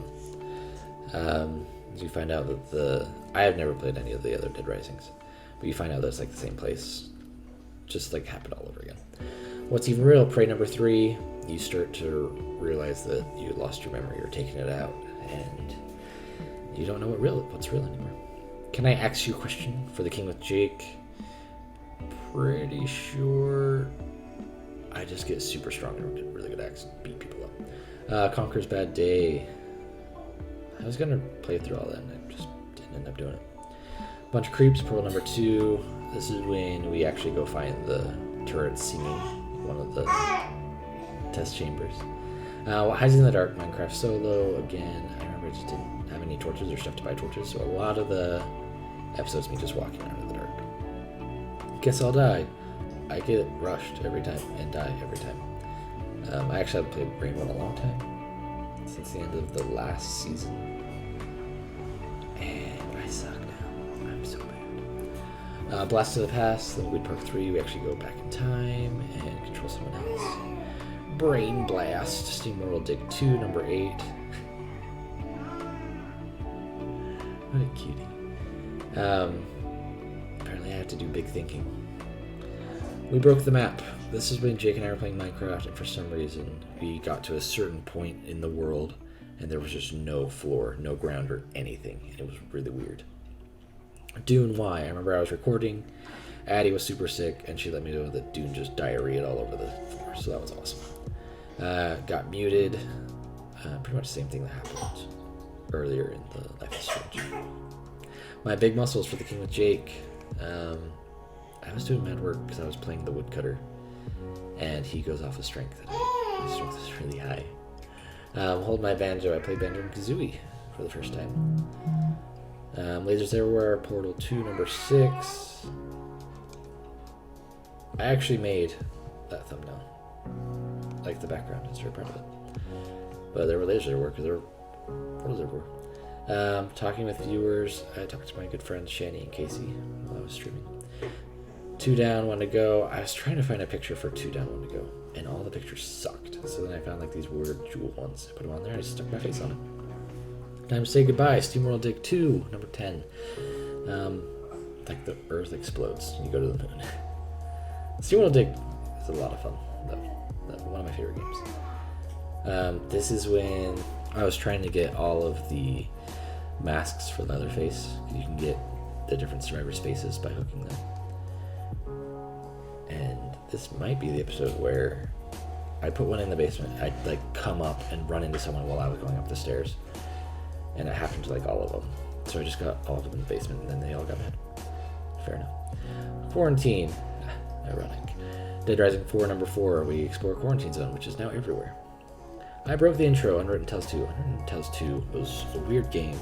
know. You find out that I have never played any of the other Dead Risings, but you find out that it's like the same place, just like happened all over again. What's even real? Prey number 3. You start to realize that you lost your memory or taking it out, and you don't know what's real anymore. Can I ask you a question for the King with Jake? Pretty sure I just get super strong and get really good axe and beat people up. Conquer's Bad Day. I was gonna play through all that and I just didn't end up doing it. Bunch of Creeps, Portal number 2. This is when we actually go find the turret singing in one of the test chambers. Hides in the Dark, Minecraft Solo. Again, I remember I just didn't have any torches or stuff to buy torches, so a lot of the episodes me just walking around in the dark. Guess I'll die. I get rushed every time and die every time. I actually haven't played Rainbow in a long time, since the end of the last season, and I suck now. I'm so bad. Blast to the Past, Thimbleweed Park 3, we actually go back in time and control someone else. Brain Blast, Steam World Dig 2, number 8. What a cutie. Apparently I have to do big thinking. We broke the map. This is when Jake and I were playing Minecraft, and for some reason we got to a certain point in the world and there was just no floor, no ground or anything. It was really weird. Dune, why? I remember I was recording, Addie was super sick, and she let me know that Dune just diarrheaed all over the floor, so that was awesome. Got muted. Pretty much the same thing that happened earlier in the Life is Strange. My big muscles for the King with Jake. I was doing mad work because I was playing the woodcutter, and he goes off of strength, and his strength is really high. Hold my banjo. I played Banjo and Kazooie for the first time. Lasers Everywhere, Portal 2, number 6. I actually made that thumbnail. Like the background, I was very proud of it. But there were lasers everywhere because there were portals everywhere. Talking with viewers, I talked to my good friends Shani and Casey while I was streaming. 2 down, 1 to go. I was trying to find a picture for 2 down, 1 to go, and all the pictures sucked. So then I found like these weird jewel ones. I put them on there and I just stuck my face on it. Time to say goodbye. SteamWorld Dig 2, number 10. Like the Earth explodes and you go to the moon. SteamWorld Dig is a lot of fun. One of my favorite games. This is when I was trying to get all of the masks for Leatherface. You can get the different survivor spaces by hooking them. And this might be the episode where I put one in the basement. I'd like come up and run into someone while I was going up the stairs. And it happened to like all of them. So I just got all of them in the basement and then they all got mad. Fair enough. Quarantine. Ironic. Dead Rising 4, number 4. We explore Quarantine Zone, which is now everywhere. I broke the intro. Unwritten Tales 2. Unwritten Tales 2 was a weird game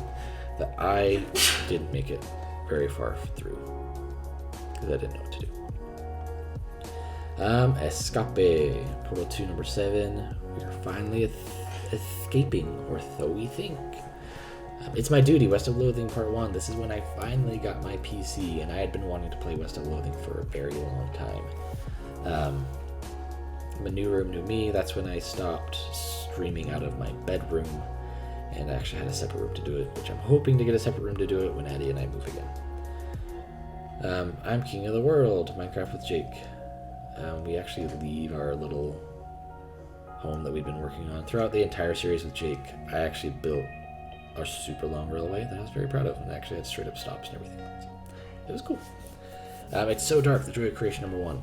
that I didn't make it very far through because I didn't know what to do. Escape. Portal 2, number 7. We are finally escaping, or so we think. It's my duty, West of Loathing Part 1. This is when I finally got my PC, and I had been wanting to play West of Loathing for a very long time. A new room, new me. That's when I stopped streaming out of my bedroom, and I actually had a separate room to do it, which I'm hoping to get a separate room to do it when Addie and I move again. I'm King of the World, Minecraft with Jake. We actually leave our little home that we've been working on throughout the entire series with Jake. I actually built a super long railway that I was very proud of, and actually had straight up stops and everything. So it was cool. It's So Dark, The Joy of Creation, number 1.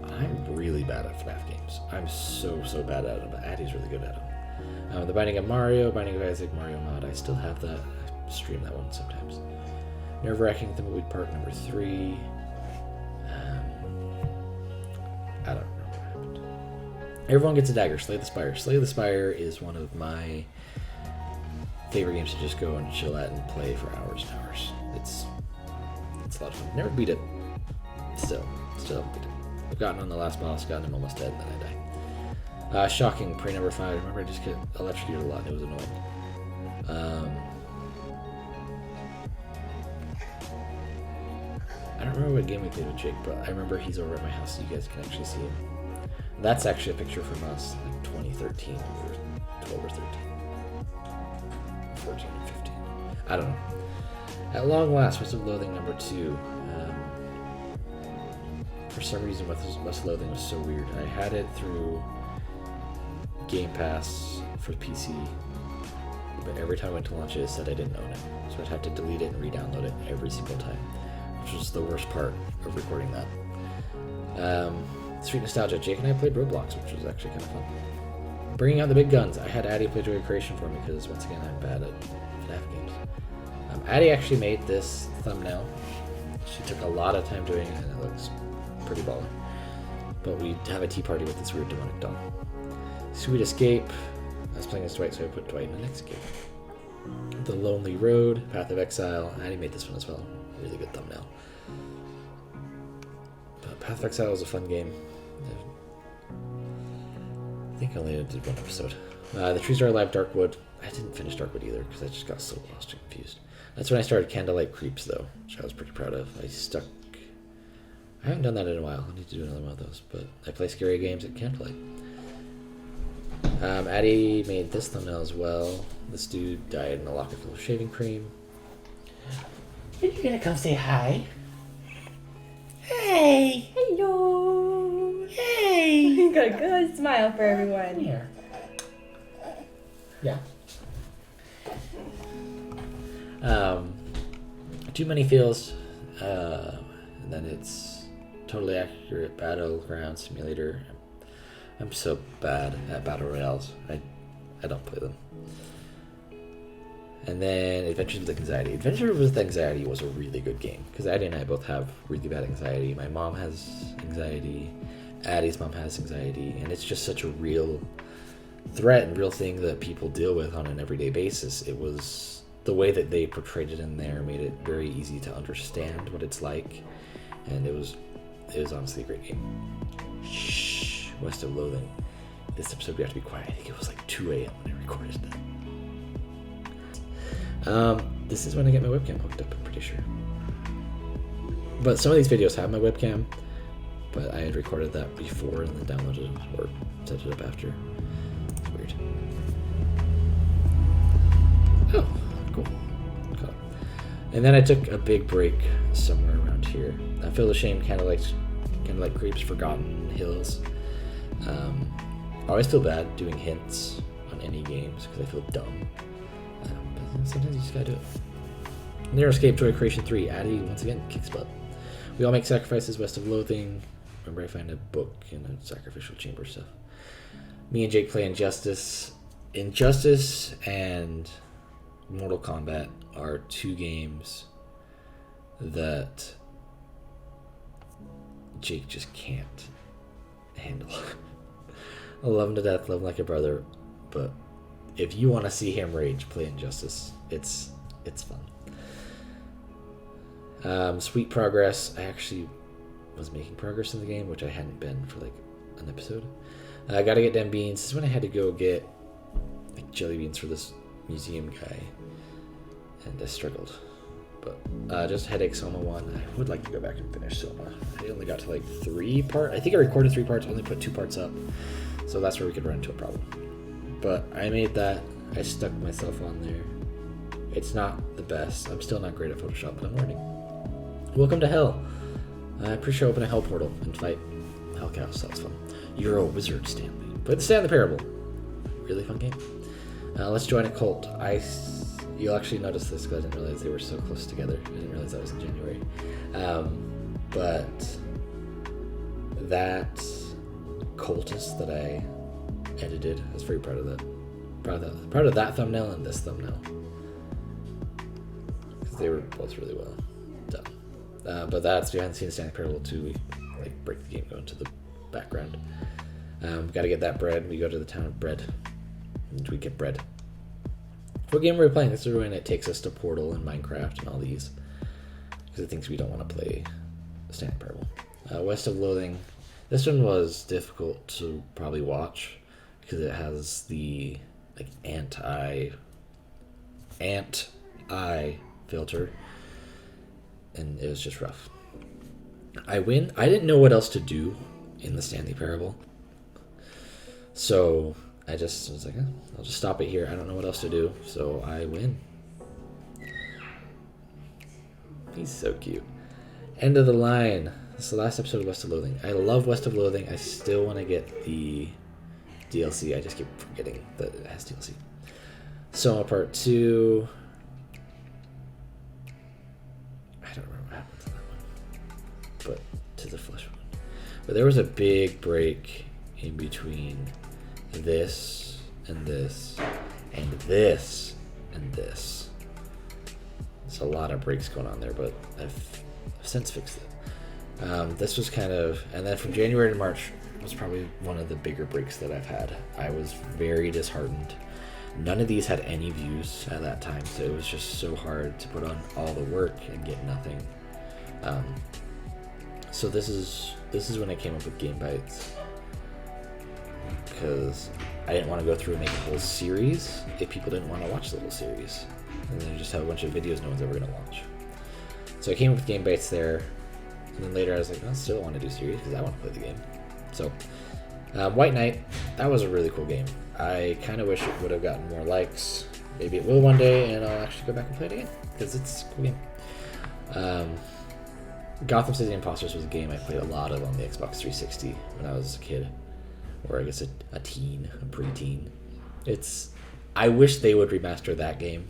I'm really bad at FNAF games. I'm so bad at them, but Addie's really good at them. The Binding of Mario, Binding of Isaac, Mario mod. I still have that. I stream that one sometimes. Nerve-wracking, The Movie Park, number 3. I don't remember what happened. Everyone Gets a Dagger, Slay the Spire. Slay the Spire is one of my favorite games to just go and chill at and play for hours and hours. It's a lot of fun. Never beat it. Still haven't beat it. I've gotten on the last boss, gotten him almost dead, and then I die. Shocking, Prey number 5. I remember I just get electrocuted a lot and it was annoying. I don't remember what game we played with Jake, but I remember he's over at my house so you guys can actually see him. That's actually a picture from us, like 2013 or 12 or 13. 14 or 15. I don't know. At long last, West of Loathing number 2. For some reason, West of Loathing was so weird. I had it through Game Pass for PC, but every time I went to launch it, it said I didn't own it. So I'd have to delete it and re-download it every single time, which was the worst part of recording that. Street Nostalgia. Jake and I played Roblox, which was actually kind of fun. Bringing out the big guns. I had Addie play Joy of Creation for me because, once again, I'm bad at FNAF games. Addie actually made this thumbnail. She took a lot of time doing it, and it looks pretty baller. But we have a tea party with this weird demonic doll. Sweet Escape. I was playing as Dwight, so I put Dwight in the next game. The Lonely Road. Path of Exile. Addie made this one as well. Really good thumbnail. But Path of Exile was a fun game. I think I only did one episode. The Trees Are Alive, Darkwood. I didn't finish Darkwood either because I just got so lost and confused. That's when I started Candlelight Creeps, though, which I was pretty proud of. I haven't done that in a while. I need to do another one of those, but I play scary games at Candlelight. Addie made this thumbnail as well. This dude died in a locker full of shaving cream. Are you gonna come say hi? Hey! Hello! Hey! You got a good smile for everyone. Here. Yeah. Too many feels, and then it's totally accurate battleground simulator. I'm so bad at battle royales. I don't play them. And then Adventures with Anxiety. Adventures with Anxiety was a really good game because Addie and I both have really bad anxiety. My mom has anxiety. Addie's mom has anxiety, and it's just such a real threat and real thing that people deal with on an everyday basis. It was the way that they portrayed it in there made it very easy to understand what it's like, and it was honestly a great game. Shh, West of Loathing. This episode we have to be quiet. I think it was like 2 a.m. when I recorded it. This is when I get my webcam hooked up, I'm pretty sure. But some of these videos have my webcam, but I had recorded that before and then downloaded it or set it up after. It's weird. Oh, cool. And then I took a big break somewhere around here. I feel ashamed, kind of like Creeps Forgotten Hills. I always feel bad doing hints on any games because I feel dumb. But sometimes you just gotta do it. Narrow Escape Joy Creation 3. Addie once again kicks butt. We all make sacrifices. West of Loathing. Remember, I find a book in a sacrificial chamber stuff. Me and Jake play Injustice. Injustice and Mortal Kombat are two games that Jake just can't handle. I love him to death, love him like a brother, but if you want to see him rage, play Injustice. It's fun. Sweet progress. I actually was making progress in the game, which I hadn't been for like an episode. I gotta get them beans. This is when I had to go get like jelly beans for this museum guy, and I struggled. But just headache Soma 1. I would like to go back and finish Soma. I only got to like 3 parts. I think I recorded 3 parts, only put 2 parts up. So that's where we could run into a problem. But I made that. I stuck myself on there. It's not the best. I'm still not great at Photoshop, but I'm learning. Welcome to Hell. I'm pretty sure I open a Hell portal and fight Hell Cows. That was fun. You're a wizard, Stanley. Play the Stanley Parable. Really fun game. Let's join a cult. You'll actually notice this because I didn't realize they were so close together. I didn't realize that was in January. But that cultist that I edited, I was very proud of that. Proud of that thumbnail and this thumbnail. Because they were both really well done. But that's behind the scenes Stanley Parable 2. We like break the game, go into the background. Gotta get that bread. We go to the town of Bread. And we get bread. What game are we playing? This is when it takes us to Portal and Minecraft and all these. Because it thinks we don't want to play Stanley Parable. West of Loathing. This one was difficult to probably watch because it has the like ant-eye filter, and it was just rough. I win. I didn't know what else to do in the Stanley Parable, so I was like, I'll just stop it here. I don't know what else to do, so I win. He's so cute. End of the line. This is the last episode of West of Loathing. I love West of Loathing. I still want to get the DLC. I just keep forgetting that it has DLC. Soma Part 2. I don't remember what happened to that one. But to the flesh one. But there was a big break in between this and this and this and this. There's a lot of breaks going on there, but I've since fixed it. This was kind of, and then from January to March was probably one of the bigger breaks that I've had. I was very disheartened. None of these had any views at that time, so it was just so hard to put on all the work and get nothing. So this is when I came up with Game Bites, because I didn't want to go through and make a whole series if people didn't want to watch the whole series, and then you just have a bunch of videos no one's ever going to watch. So I came up with Game Bites there. And then later I was like, I still want to do series because I want to play the game. So, White Knight, that was a really cool game. I kind of wish it would have gotten more likes. maybe it will one day, and I'll actually go back and play it again because it's a cool game. Gotham City Imposters was a game I played a lot of on the Xbox 360 when I was a kid, or I guess a teen, a preteen. I wish they would remaster that game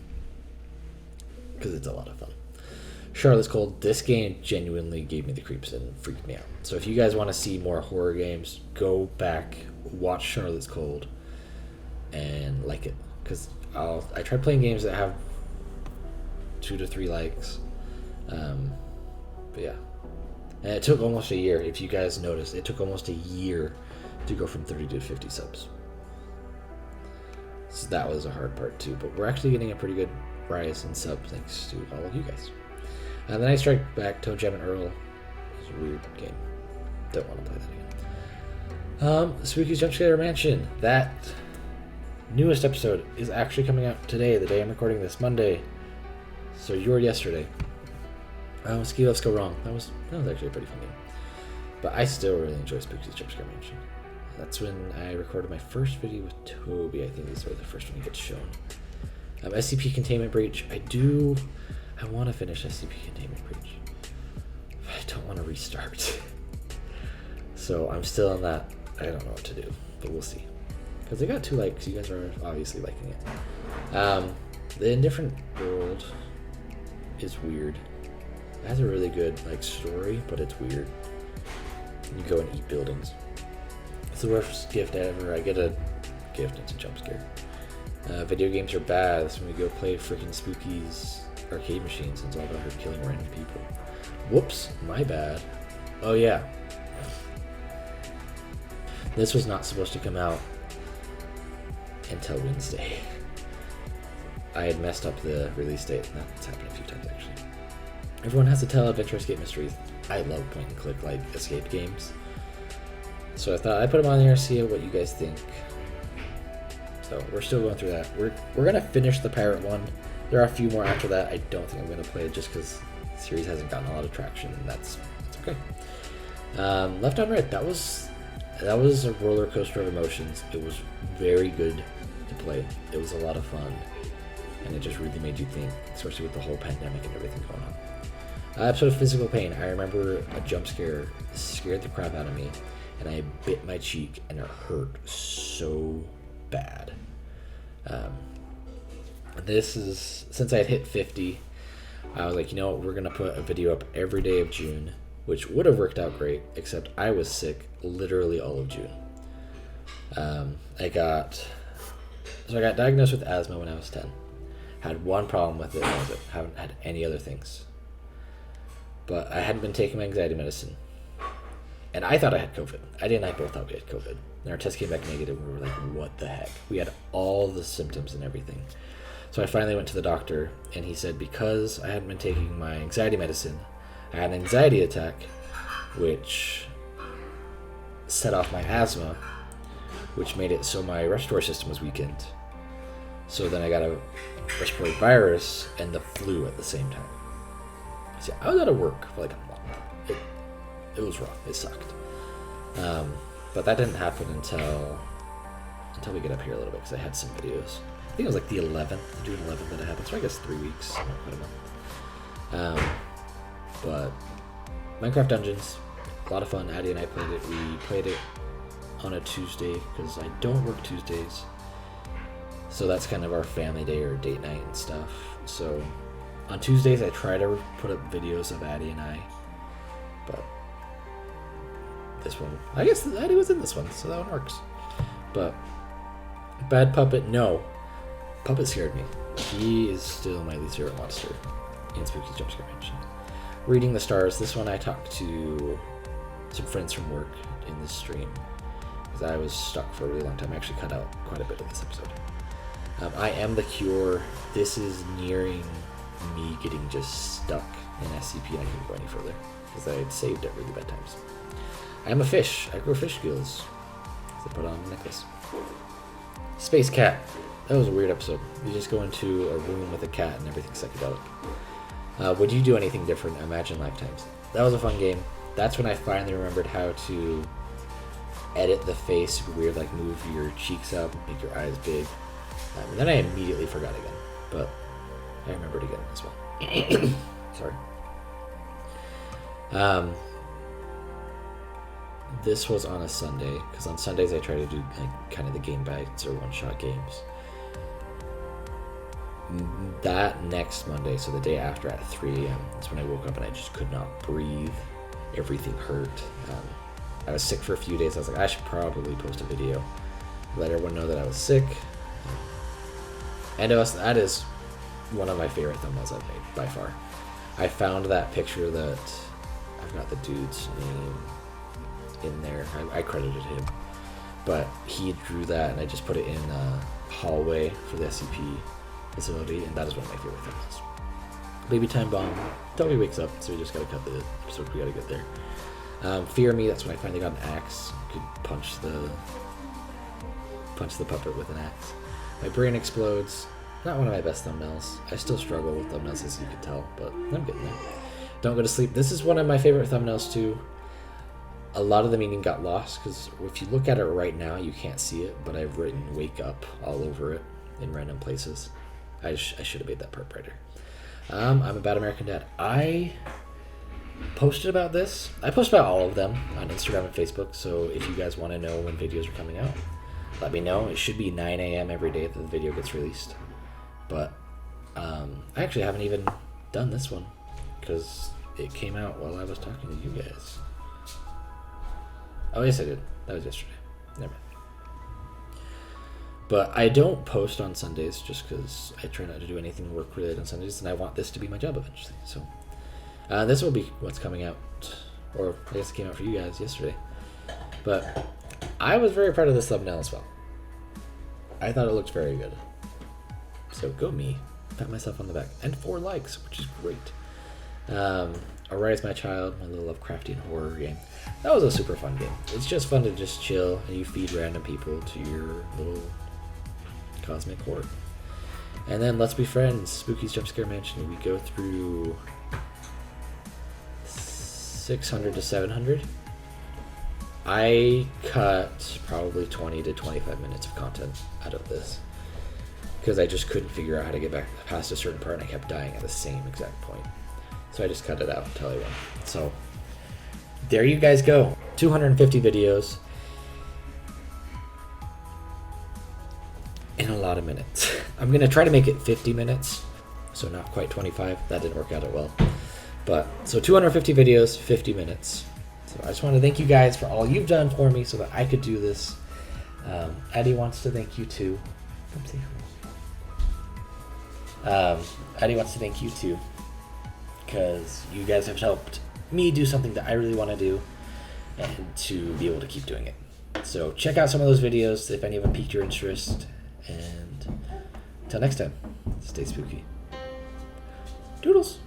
because it's a lot of fun. Charlotte's Cold, this game genuinely gave me the creeps and freaked me out. So if you guys want to see more horror games, go back, watch Charlotte's Cold, and like it. Because I tried playing games that have 2 to 3 likes. But yeah. And it took almost a year. If you guys noticed, it took almost a year to go from 30 to 50 subs. So that was a hard part too. But we're actually getting a pretty good rise in subs thanks to all of you guys. And then I strike back Toe Jam and Earl. It's a weird game. Don't want to play that again. Spooky's Jumpscare Mansion. That newest episode is actually coming out today, the day I'm recording this, Monday. So you're yesterday. Ski Let's Go Wrong. That was actually a pretty fun game. But I still really enjoy Spooky's Jumpscare Mansion. That's when I recorded my first video with Toby. I think this was the first one he gets shown. SCP Containment Breach. I want to finish SCP Containment Breach. I don't want to restart. So I'm still in that. I don't know what to do, but we'll see. Because they got 2 likes. You guys are obviously liking it. The Indifferent World is weird. It has a really good story, but it's weird. You go and eat buildings. It's the worst gift ever. I get a gift. It's a jump scare. Video games are bad. That's when we go play freaking Spooky's arcade machines. It's all about her killing random people. Whoops, my bad. Oh yeah. This was not supposed to come out until Wednesday. I had messed up the release date. That's happened a few times actually. Everyone has to tell Adventure Escape Mysteries. I love point and click escape games. So I thought I'd put them on there, see what you guys think. So we're still going through that. We're gonna finish the pirate one. There are a few more after that. I don't think I'm gonna play it just because the series hasn't gotten a lot of traction, and that's okay. Left on Red. That was a roller coaster of emotions. It was very good to play. It was a lot of fun, and it just really made you think, especially with the whole pandemic and everything going on. Episode of Physical Pain. I remember a jump scare scared the crap out of me, and I bit my cheek, and it hurt so bad. This is, since I had hit 50, I was like, you know what, we're going to put a video up every day of June, which would have worked out great, except I was sick literally all of June. I got diagnosed with asthma when I was 10. Had one problem with it, and that was it. Haven't had any other things. But I hadn't been taking my anxiety medicine. And I thought I had COVID. Eddie and I both thought we had COVID. And our test came back negative, and we were like, what the heck? We had all the symptoms and everything. So I finally went to the doctor, and he said because I hadn't been taking my anxiety medicine, I had an anxiety attack, which set off my asthma, which made it so my respiratory system was weakened. So then I got a respiratory virus and the flu at the same time. See, I was out of work for like a month. It was rough. It sucked. But that didn't happen until we get up here a little bit, because I had some videos. I think it was like the 11th, June 11th that it happened. So I guess 3 weeks, not quite a month. But Minecraft Dungeons, a lot of fun. Addie and I played it. We played it on a Tuesday because I don't work Tuesdays. So that's kind of our family day or date night and stuff. So on Tuesdays I try to put up videos of Addie and I. But this one, I guess Addie was in this one, so that one works. But Bad Puppet, no. Puppet scared me. He is still my least favorite monster in Spooky's Jumpscare Mansion. Reading the Stars, this one I talked to some friends from work in this stream, because I was stuck for a really long time. I actually cut out quite a bit of this episode. I Am the Cure. This is nearing me getting just stuck in SCP, and I couldn't go any further because I had saved at really bad times. I Am a Fish. I grow fish gills. So I put on a necklace. Space Cat. That was a weird episode. You just go into a room with a cat and everything's psychedelic. Would you do anything different? Imagine Lifetimes. That was a fun game. That's when I finally remembered how to edit the face super weird, like move your cheeks up, make your eyes big. And then I immediately forgot again. but I remembered again as well. Sorry. This was on a Sunday, because on Sundays I try to do like kind of the game bites or one-shot games. That next Monday, so the day after at 3 a.m. is when I woke up and I just could not breathe. Everything hurt. I was sick for a few days. I was like, I should probably post a video, let everyone know that I was sick. And that is one of my favorite thumbnails I've made by far. I found that picture that I've got the dude's name in there. I credited him, but he drew that, and I just put it in a hallway for the SCP facility, and that is one of my favorite thumbnails. Baby time bomb. Toby wakes up, so we just gotta cut the episode. We gotta get there. Fear me. That's when I finally got an axe. Could punch the puppet with an axe. My brain explodes. Not one of my best thumbnails. I still struggle with thumbnails, as you can tell, but I'm getting there. Don't go to sleep. This is one of my favorite thumbnails too. A lot of the meaning got lost because if you look at it right now, you can't see it, but I've written "wake up" all over it in random places. I should have made that part brighter. I'm a bad American dad. I posted about this. I post about all of them on Instagram and Facebook, so if you guys want to know when videos are coming out, let me know. It should be 9 a.m. every day that the video gets released. But I actually haven't even done this one because it came out while I was talking to you guys. Oh, yes, I did. That was yesterday. Never mind. But I don't post on Sundays just because I try not to do anything work-related on Sundays, and I want this to be my job eventually. So this will be what's coming out, or I guess it came out for you guys yesterday. But I was very proud of this thumbnail as well. I thought it looked very good. So go me. Pat myself on the back. And 4 likes, which is great. Arise My Child, my little Lovecraftian horror game. That was a super fun game. It's just fun to just chill and you feed random people to your little cosmic horror. And then Let's Be Friends, Spooky's Jump Scare Mansion. We go through 600 to 700. I cut probably 20 to 25 minutes of content out of this because I just couldn't figure out how to get back past a certain part, and I kept dying at the same exact point. So I just cut it out until I won. So there you guys go. 250 videos in a lot of minutes. I'm going to try to make it 50 minutes, so not quite 25. That didn't work out well. But so 250 videos, 50 minutes. So I just want to thank you guys for all you've done for me so that I could do this. Eddie wants to thank you too. Eddie wants to thank you too, because you guys have helped me do something that I really want to do and to be able to keep doing it. So check out some of those videos if any of them piqued your interest, and until next time, stay spooky. Doodles!